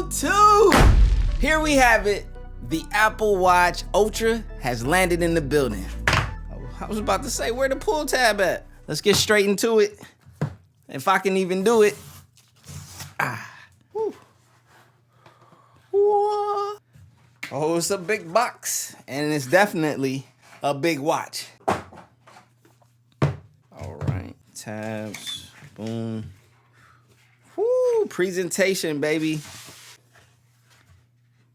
YouTube! Here we have it. The Apple Watch Ultra has landed in the building. I was about to say, where the pull tab at? Let's get straight into it. If I can even do it. Oh, it's a big box, and it's definitely a big watch. All right, tabs, boom. Woo, presentation, baby.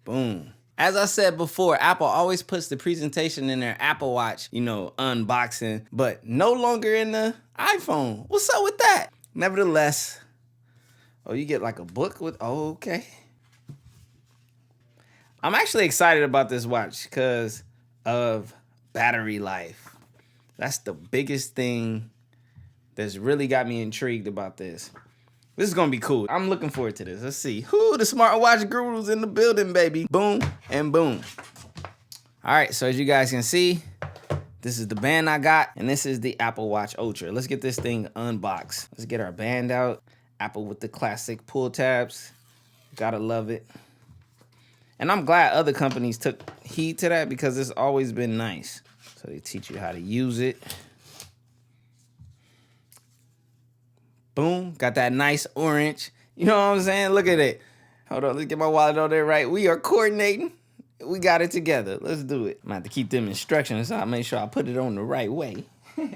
Boom. As I said before, Apple always puts the presentation in their Apple Watch, unboxing, but no longer in the iPhone. What's up with that? Nevertheless, you get like a book with, okay. I'm actually excited about this watch because of battery life. That's the biggest thing that's really got me intrigued about this. This is gonna be cool. I'm looking forward to this. Let's see. Who the smartwatch gurus in the building, baby. Boom and boom. All right, so as you guys can see, this is the band I got, and this is the Apple Watch Ultra. Let's get this thing unboxed. Let's get our band out. Apple with the classic pull tabs. Gotta love it. And I'm glad other companies took heed to that because it's always been nice. So they teach you how to use it. Boom, got that nice orange. You know what I'm saying? Look at it. Hold on, let's get my wallet on there right. We are coordinating. We got it together. Let's do it. I'm gonna have to keep them instructions so I make sure I put it on the right way. All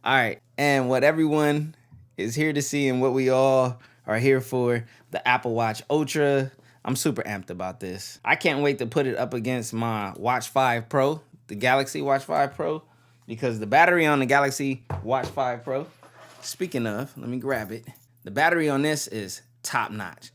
right, and what everyone is here to see and what we all are here for, the Apple Watch Ultra. I'm super amped about this. I can't wait to put it up against my Watch 5 Pro, the Galaxy Watch 5 Pro, because the battery on the Galaxy Watch 5 Pro, speaking of, let me grab it. The battery on this is top notch.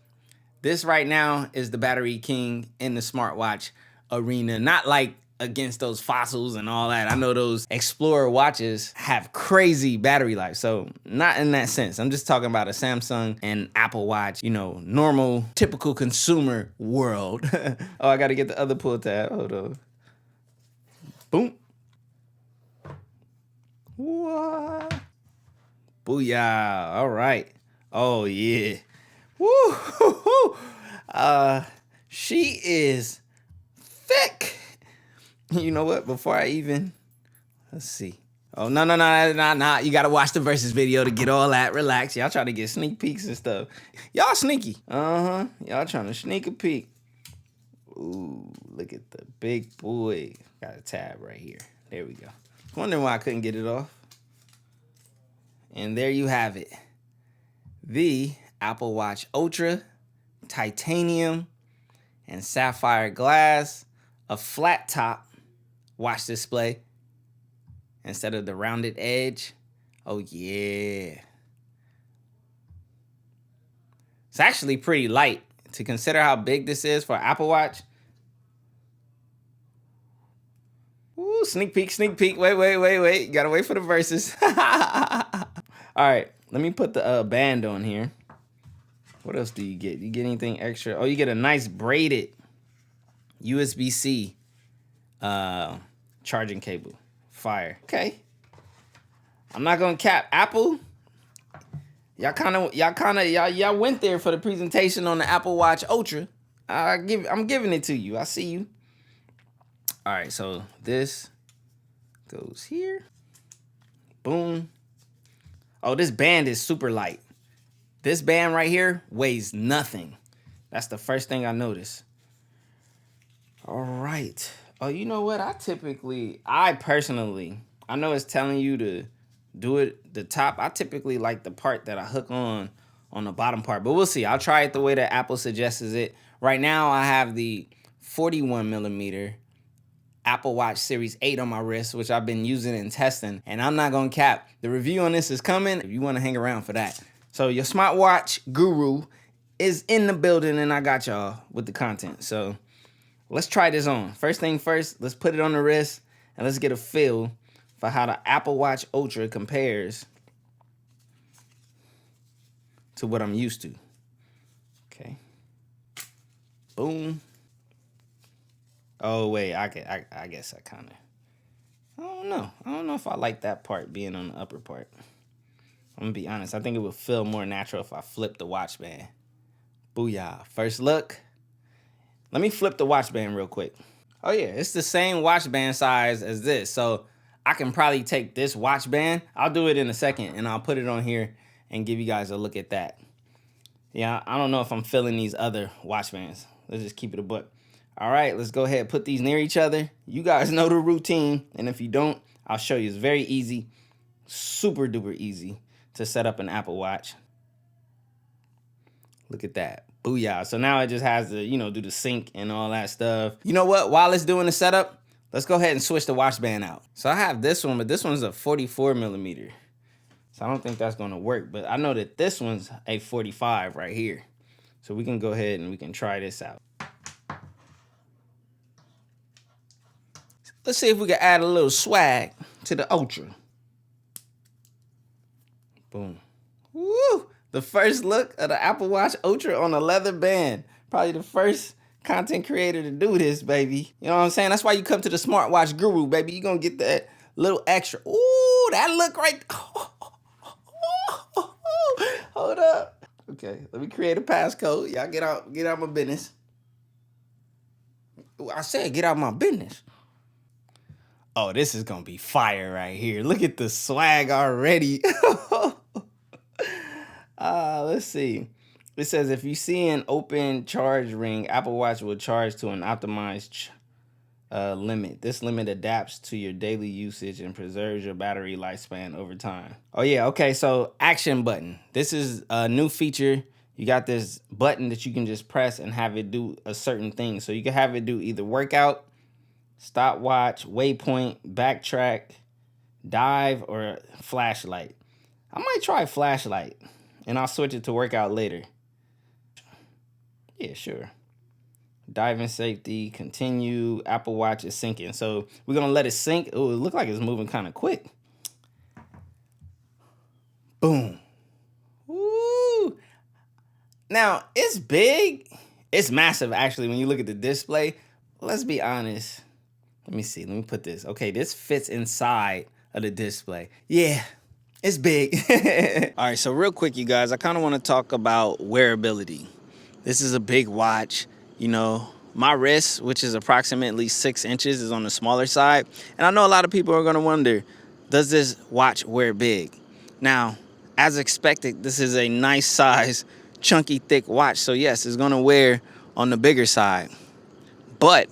This right now is the battery king in the smartwatch arena, not like against those Fossils and all that. I know those Explorer watches have crazy battery life, so not in that sense. I'm just talking about a Samsung and Apple Watch, normal, typical consumer world. Oh, I gotta get the other pull tab. Hold on. Boom. What? Booyah. All right. Oh, yeah. Woo. She is thick. You know what? Before I even, let's see. Oh, no. You got to watch the Versus video to get all that. Relax. Y'all trying to get sneak peeks and stuff. Y'all sneaky. Y'all trying to sneak a peek. Ooh, look at the big boy. Got a tab right here. There we go. Wondering why I couldn't get it off. And there you have it. The Apple Watch Ultra, titanium and sapphire glass, a flat top watch display instead of the rounded edge. Oh yeah. It's actually pretty light to consider how big this is for Apple Watch. Ooh, sneak peek. Wait. You gotta wait for the Versus. All right, let me put the band on here. What else do you get? You get anything extra? Oh, you get a nice braided USB-C charging cable. Fire. Okay. I'm not gonna cap. Apple, y'all went there for the presentation on the Apple Watch Ultra. I'm giving it to you. I see you. All right, so this goes here. Boom. Oh, this band is super light. This band right here weighs nothing. That's the first thing I noticed. All right. Oh, you know what? I personally, I know it's telling you to do it the top. I typically like the part that I hook on the bottom part, but we'll see. I'll try it the way that Apple suggests it. Right now, I have the 41 millimeter Apple Watch Series 8 on my wrist, which I've been using and testing, and I'm not gonna cap. The review on this is coming if you wanna hang around for that. So your smartwatch guru is in the building, and I got y'all with the content. So let's try this on. First thing first, let's put it on the wrist, and let's get a feel for how the Apple Watch Ultra compares to what I'm used to. Okay. Boom. Oh, wait, I guess I kind of, I don't know if I like that part being on the upper part. I'm gonna be honest. I think it would feel more natural if I flipped the watch band. Booyah. First look. Let me flip the watch band real quick. Oh yeah, it's the same watch band size as this. So I can probably take this watch band. I'll do it in a second and I'll put it on here and give you guys a look at that. Yeah, I don't know if I'm feeling these other watch bands. Let's just keep it a buck. All right, let's go ahead and put these near each other. You guys know the routine. And if you don't, I'll show you. It's very easy, super duper easy to set up an Apple Watch. Look at that. Booyah. So now it just has to, do the sync and all that stuff. You know what? While it's doing the setup, let's go ahead and switch the watch band out. So I have this one, but this one's a 44 millimeter. So I don't think that's going to work. But I know that this one's a 45 right here. So we can go ahead and we can try this out. Let's see if we can add a little swag to the Ultra. Boom. Woo! The first look of the Apple Watch Ultra on a leather band. Probably the first content creator to do this, baby. You know what I'm saying? That's why you come to the smartwatch guru, baby. You're going to get that little extra. Ooh, that look right. Hold up. Okay, let me create a passcode. Y'all get out my business. I said get out my business. Oh, this is going to be fire right here. Look at the swag already. Let's see. It says if you see an open charge ring, Apple Watch will charge to an optimized limit. This limit adapts to your daily usage and preserves your battery lifespan over time. Oh yeah, okay, so action button. This is a new feature. You got this button that you can just press and have it do a certain thing. So you can have it do either workout, stopwatch, waypoint, backtrack, dive, or flashlight. I might try flashlight, and I'll switch it to workout later. Yeah, sure. Diving safety, continue, Apple Watch is syncing. So we're going to let it sync. Oh, it looks like it's moving kind of quick. Boom. Woo. Now, it's big. It's massive, actually, when you look at the display. Let's be honest. Let me see. Let me put this. Okay, this fits inside of the display. Yeah, it's big. All right, so real quick, you guys, I kind of want to talk about wearability. This is a big watch. My wrist, which is approximately 6 inches, is on the smaller side. And I know a lot of people are going to wonder, does this watch wear big? Now, as expected, this is a nice size, chunky, thick watch. So yes, it's going to wear on the bigger side. But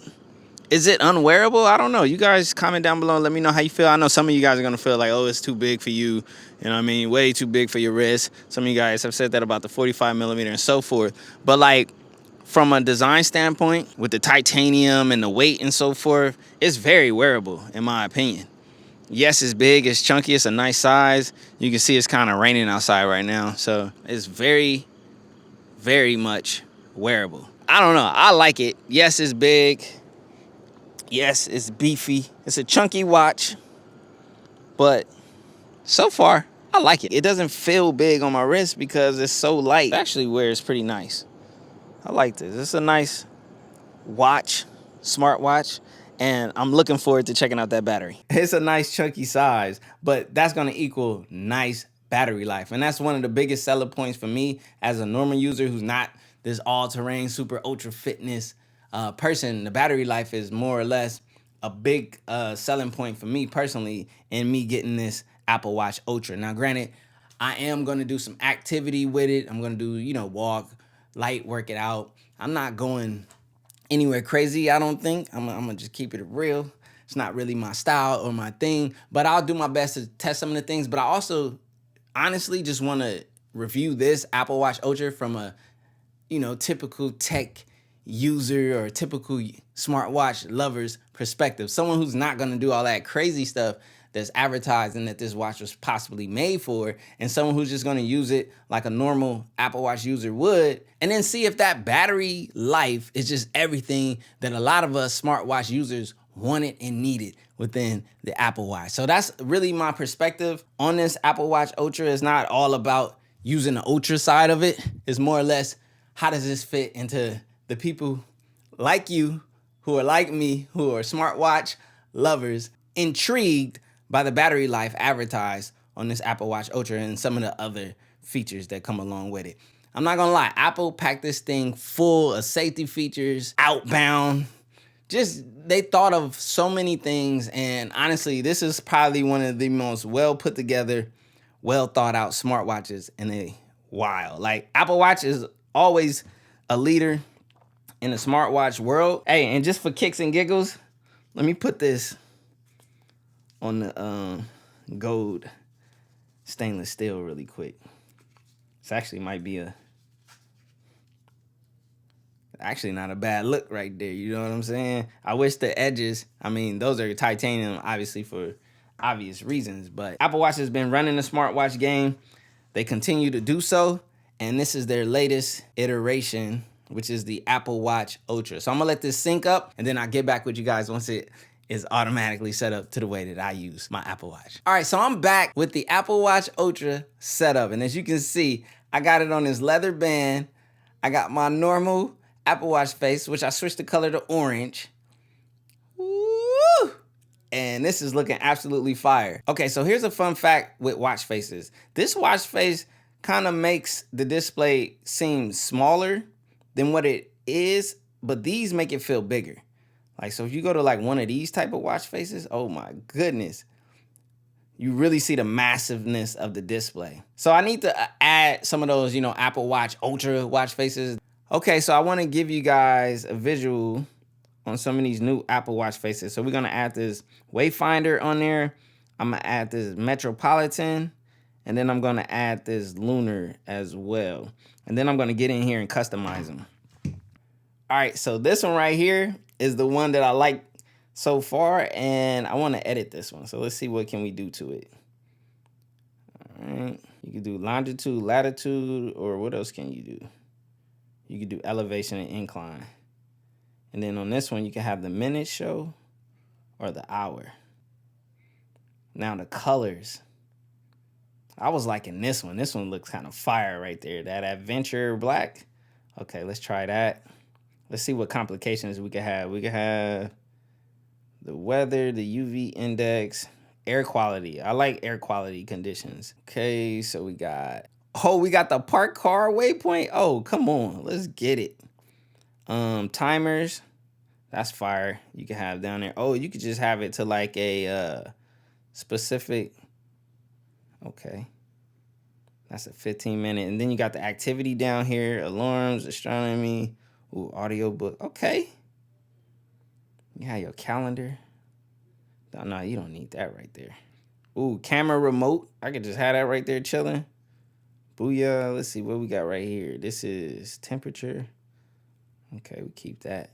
is it unwearable? I don't know. You guys comment down below and let me know how you feel. I know some of you guys are going to feel like, oh, it's too big for you. You know what I mean? Way too big for your wrist. Some of you guys have said that about the 45 millimeter and so forth. But like from a design standpoint, with the titanium and the weight and so forth, it's very wearable in my opinion. Yes, it's big, it's chunky, it's a nice size. You can see it's kind of raining outside right now. So it's very, very much wearable. I don't know. I like it. Yes, it's big. Yes, it's beefy. It's a chunky watch, but so far, I like it. It doesn't feel big on my wrist because it's so light. It actually wears pretty nice. I like this. It's a nice watch, smartwatch, and I'm looking forward to checking out that battery. It's a nice chunky size, but that's going to equal nice battery life. And that's one of the biggest selling points for me as a normal user who's not this all-terrain, super ultra fitness person. The battery life is more or less a big selling point for me personally in me getting this Apple Watch Ultra. Now, granted, I am going to do some activity with it. I'm going to do, walk, light, work it out. I'm not going anywhere crazy, I don't think. I'm going to just keep it real. It's not really my style or my thing, but I'll do my best to test some of the things. But I also honestly just want to review this Apple Watch Ultra from a, typical tech user or typical smartwatch lover's perspective. Someone who's not going to do all that crazy stuff that's advertising that this watch was possibly made for, and someone who's just going to use it like a normal Apple Watch user would, and then see if that battery life is just everything that a lot of us smartwatch users wanted and needed within the Apple Watch. So that's really my perspective on this Apple Watch Ultra. It's not all about using the Ultra side of it. It's more or less, how does this fit into the people like you, who are like me, who are smartwatch lovers, intrigued by the battery life advertised on this Apple Watch Ultra and some of the other features that come along with it. I'm not gonna lie, Apple packed this thing full of safety features, outbound. Just, they thought of so many things, and honestly, this is probably one of the most well put together, well thought out smartwatches in a while. Like, Apple Watch is always a leader in the smartwatch world. Hey, and just for kicks and giggles, let me put this on the gold stainless steel really quick. This actually might be actually not a bad look right there, you know what I'm saying? I wish the edges, I mean, those are titanium, obviously, for obvious reasons, but Apple Watch has been running the smartwatch game. They continue to do so, and this is their latest iteration, which is the Apple Watch Ultra. So I'm gonna let this sync up, and then I'll get back with you guys once it is automatically set up to the way that I use my Apple Watch. All right, so I'm back with the Apple Watch Ultra setup, and as you can see, I got it on this leather band. I got my normal Apple Watch face, which I switched the color to orange. Woo! And this is looking absolutely fire. Okay, so here's a fun fact with watch faces. This watch face kind of makes the display seem smaller than what it is, but these make it feel bigger. Like, so if you go to like one of these type of watch faces, oh my goodness, you really see the massiveness of the display. So I need to add some of those, you know, Apple Watch Ultra watch faces. Okay, so I want to give you guys a visual on some of these new Apple Watch faces. So we're going to add this Wayfinder on there. I'm going to add this Metropolitan, and then I'm going to add this Lunar as well. And then I'm going to get in here and customize them. All right, so this one right here is the one that I like so far, and I want to edit this one. So let's see what can we do to it. All right, you can do longitude, latitude, or what else can you do? You can do elevation and incline. And then on this one, you can have the minute show or the hour. Now the colors. I was liking this one. This one looks kind of fire right there. That adventure black. Okay, let's try that. Let's see what complications we could have. We could have the weather, the UV index, air quality. I like air quality conditions. Okay, so we got, oh, we got the park car waypoint. Oh, come on, let's get it. Timers, that's fire. You can have down there. Oh, you could just have it to like a specific, okay. That's a 15-minute. And then you got the activity down here, alarms, astronomy, ooh, audio book. Okay. You have your calendar. No, you don't need that right there. Ooh, camera remote. I could just have that right there chilling. Booyah. Let's see what we got right here. This is temperature. Okay, we keep that.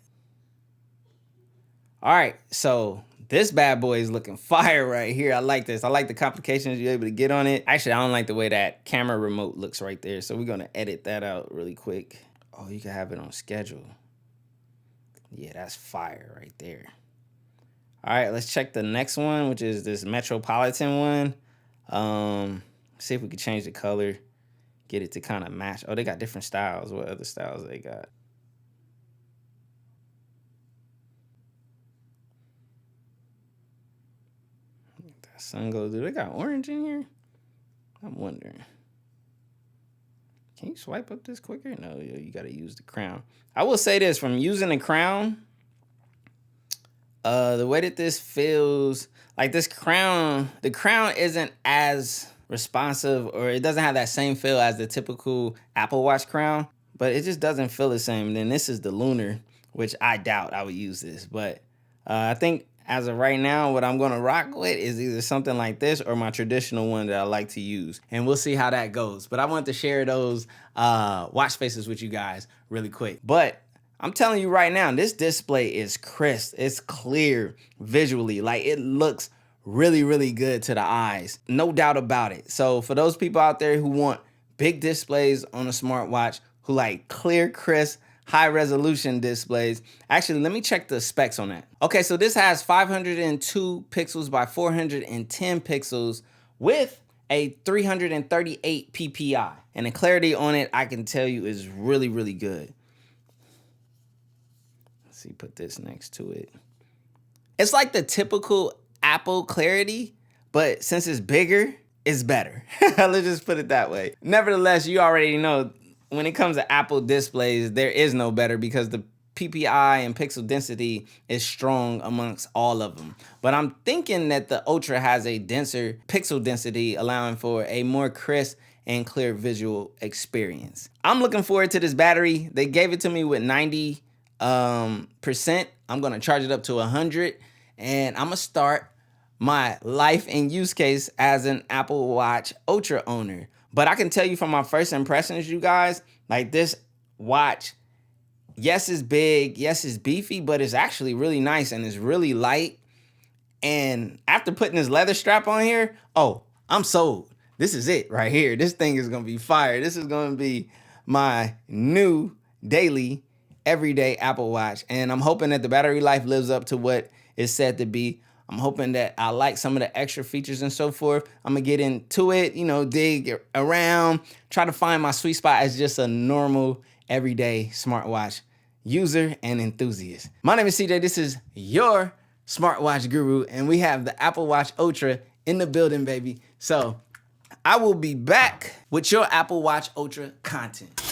All right, so this bad boy is looking fire right here. I like this. I like the complications you're able to get on it. Actually, I don't like the way that camera remote looks right there, so we're gonna edit that out really quick. Oh, you can have it on schedule. Yeah, that's fire right there. All right, let's check the next one, which is this Metropolitan one. See if we can change the color, get it to kind of match. Oh, they got different styles. What other styles they got? That sun goes, do they got orange in here? I'm wondering. Can you swipe up this quicker? No, you got to use the crown. I will say this, from using the crown, the way that this feels, like this crown, the crown isn't as responsive, or it doesn't have that same feel as the typical Apple Watch crown, but it just doesn't feel the same. And then this is the Lunar, which I doubt I would use this, but I think as of right now, what I'm gonna rock with is either something like this or my traditional one that I like to use. And we'll see how that goes. But I wanted to share those watch faces with you guys really quick. But I'm telling you right now, this display is crisp. It's clear visually. Like, it looks really, really good to the eyes. No doubt about it. So for those people out there who want big displays on a smartwatch, who like clear, crisp, high resolution displays. Actually, let me check the specs on that. Okay, so this has 502 pixels by 410 pixels with a 338 PPI. And the clarity on it, I can tell you, is really, really good. Let's see, put this next to it. It's like the typical Apple clarity, but since it's bigger, it's better. Let's just put it that way. Nevertheless, you already know, when it comes to Apple displays, there is no better because the PPI and pixel density is strong amongst all of them. But I'm thinking that the Ultra has a denser pixel density, allowing for a more crisp and clear visual experience. I'm looking forward to this battery. They gave it to me with 90%. I'm gonna charge it up to 100, and I'm gonna start my life and use case as an Apple Watch Ultra owner. But I can tell you from my first impressions, you guys, like this watch, yes, it's big, yes, it's beefy, but it's actually really nice and it's really light. And after putting this leather strap on here, oh, I'm sold. This is it right here. This thing is gonna be fire. This is gonna be my new daily, everyday Apple Watch. And I'm hoping that the battery life lives up to what it's said to be. I'm hoping that I like some of the extra features and so forth. I'm gonna get into it, you know, dig around, try to find my sweet spot as just a normal, everyday smartwatch user and enthusiast. My name is CJ. This is your smartwatch guru, and we have the Apple Watch Ultra in the building, baby. So I will be back with your Apple Watch Ultra content.